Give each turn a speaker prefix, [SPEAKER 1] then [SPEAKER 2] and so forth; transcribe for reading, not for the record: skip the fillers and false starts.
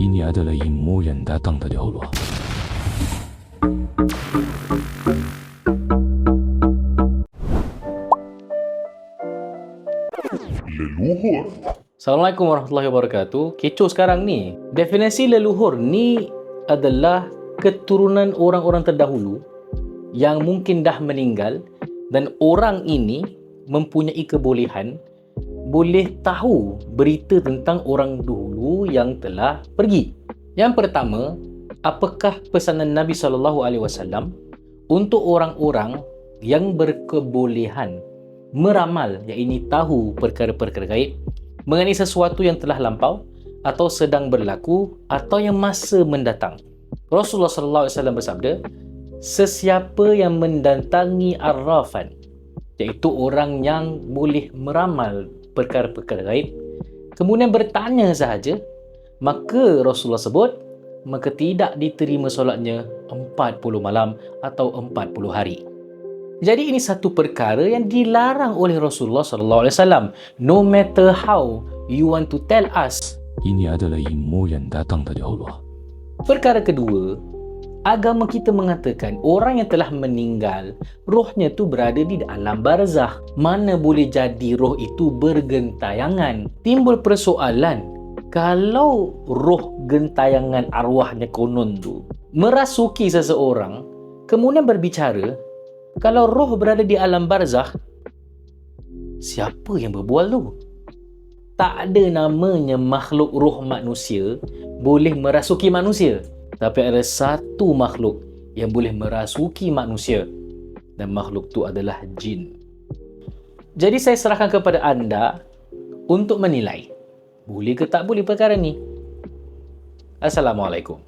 [SPEAKER 1] Ini adalah ilmu yang datang dari Allah.
[SPEAKER 2] Leluhur.
[SPEAKER 3] Assalamualaikum warahmatullahi wabarakatuh. Kecoh sekarang ni. Definisi leluhur ni adalah keturunan orang-orang terdahulu yang mungkin dah meninggal dan orang ini mempunyai kebolehan boleh tahu berita tentang orang dahulu yang telah pergi. Yang pertama, apakah pesanan Nabi SAW untuk orang-orang yang berkebolehan meramal, iaitu tahu perkara-perkara gaib mengenai sesuatu yang telah lampau atau sedang berlaku atau yang masa mendatang. Rasulullah SAW bersabda, sesiapa yang mendatangi arrafan, iaitu orang yang boleh meramal perkara-perkara gaib, kemudian bertanya sahaja, maka Rasulullah sebut, maka tidak diterima solatnya 40 malam atau 40 hari. Jadi ini satu perkara yang dilarang oleh Rasulullah SAW. No matter how you want to tell us.
[SPEAKER 1] Ini adalah ilmu yang datang dari Allah.
[SPEAKER 3] Perkara kedua, agama kita mengatakan orang yang telah meninggal, rohnya tu berada di alam barzakh. Mana boleh jadi roh itu bergentayangan? Timbul persoalan, kalau roh gentayangan arwahnya konon tu merasuki seseorang, kemudian berbicara, kalau roh berada di alam barzakh, siapa yang berbual tu? Tak ada namanya makhluk roh manusia boleh merasuki manusia. Tapi ada satu makhluk yang boleh merasuki manusia, dan makhluk tu adalah jin. Jadi saya serahkan kepada anda untuk menilai boleh ke tak boleh perkara ni. Assalamualaikum.